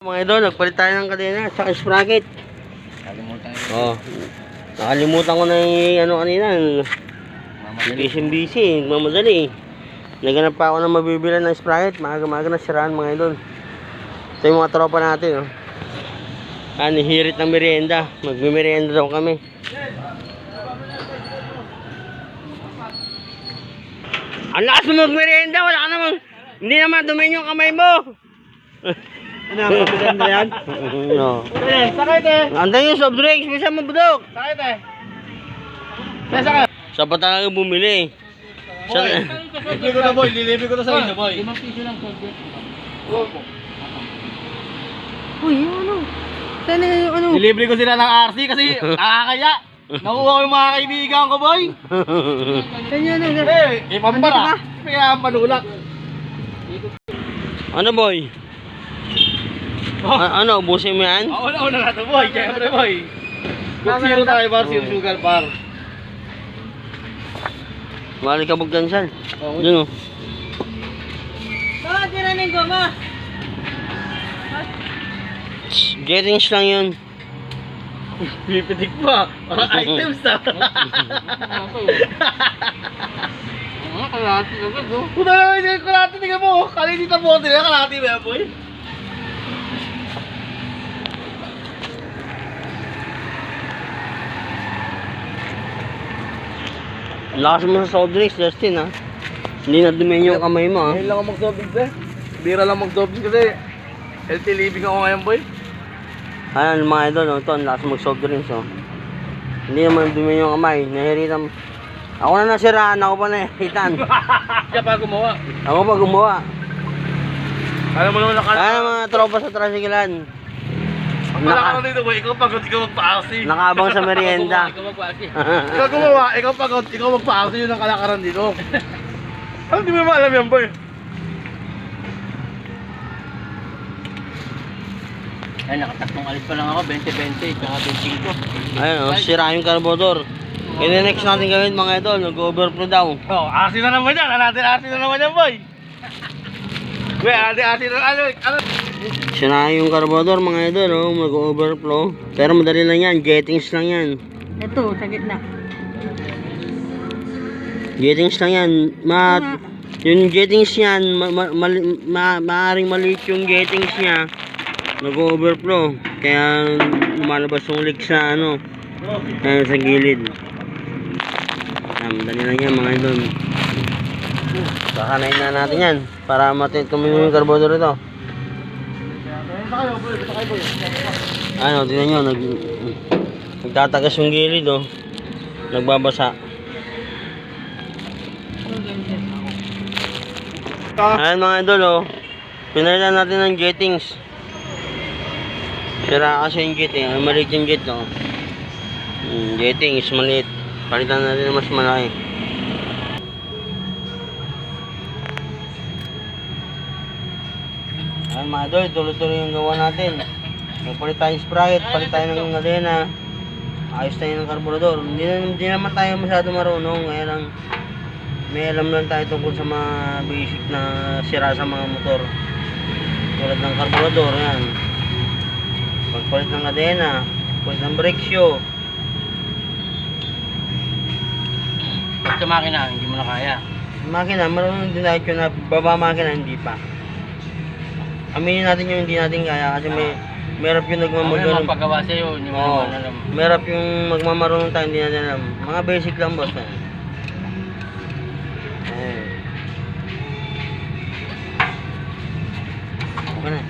Mga idol, nagpalit tayo ng kadena at saka sprocket. Kalimutan yun. Oh. Nakalimutan ko na yung ano kanina. Busy, nagmamadali. Naganap pa ako ng mabibilan ng sprocket. Maaga-maaga na siraan mga idol. Ito yung mga tropa natin. Oh. Hirit ng merienda. Magmimerienda daw kami. Ang lakas mo magmerienda. Wala ka namang. Hindi naman dumin yung kamay mo. Ano, kapitan na yan? No. Sakay te! Andan yung soft drinks. Bisa mo budok. Sakay te! Sakay! Sa pa talaga bumili. Libre ko na boy, lilibre ko na sa inyo boy. 5 piso lang soft drinks. Uy, yung ano? Sana yung ano? Lilibre ko sila ng RC kasi nakakaya. Nakuha ko yung mga kaibigan ko boy. Sana yung ano? Eh, ipambara. Kaya ang panulak. Ano boy? Ano, ubusin mo yan? Una na ito boy, siyempre boy. Kung zero tayo bar, zero sugar bar. Mali ka bugdansan. Dun oh. Bakit tiranin ko, ma? Gettings lang yun. Pipitik pa. Parang items na. Kalahati agad, oh. Puta na yung kalahati, tingnan mo. Kalinita po, tingnan kalahati ba yan boy? Lakas mo sa soft drinks, Justin ha. Hindi na dumin yung kamay mo ha. Ngayon lang ako mag-softdrinks eh. Bira lang mag-softdrinks kasi healthy living ako ngayon boy. Ayan mga idol, oh, ito ang lakas mag soft drinks oh. Hindi naman dumin yung kamay, nahiritan. Ako na nasiraan, ako pa nahiritan. Siya pa gumawa. Ako pa gumawa. Alam mo naman Ayan mga tropa sa trasikilan. Akala ko dito boy, ikaw pagod, ikaw magpa-RC. Nakabang sa merienda. Ikaw magpa-RC. Ikaw gumawa, ikaw pagod, ikaw magpa-RC yun ang kalakaran dito. Ano di mo maalam yan boy? Ay, nakatatlong alis pa lang ako, 20-20, tsaka 25. Ayun oh, sira yung carburetor. Kaya next natin gawin mga idol, nag-overflow daw. Oh, RC na naman yan, natin RC na naman yan boy. Boy, RC na ano? Sira yung carburetor mga idol oh, mag-overflow. Pero madali lang yan, gettings lang yan. Ito, sa gitna. Gettings lang yan. Yung gettings yan, maaaring maliit yung gettings niya. Nag-overflow. Kaya lumalabas yung leak sa ano. Sa gilid. Madali lang yan mga idol. Kakanain na natin yan. Para tuminom yung carburetor ito. Ano, tingnan nyo. Nagtatagas yung gilid oh. Nagbabasa. Ayan mga idol oh. Pinalitan natin ng jettings. Sira kasi yung jet eh. Maliit yung jet oh. Jettings maliit. Palitan natin ng mas malaki. Ayan mga idol, tuloy-tuloy yung gawa natin. Palit tayo ng sprocket, palit tayo ng kadena. Ayos tayo ng carburetor. Hindi naman tayo masyado marunong. Kaya lang may alam lang tayo tungkol sa mga basic na sira sa mga motor. Tulad ng carburetor, yan. Pagpalit ng kadena, palit ng brake shoe. Pag sa makina, hindi mo na kaya. Makina, marunong din tayo na baba makina, hindi pa. Aminin natin yung hindi natin kaya kasi merap yung Ano paggawa sa'yo, hindi mo naman alam. Merap yung magmamarunong tayo, hindi natin alam. Mga basic lang boss na. Okay na.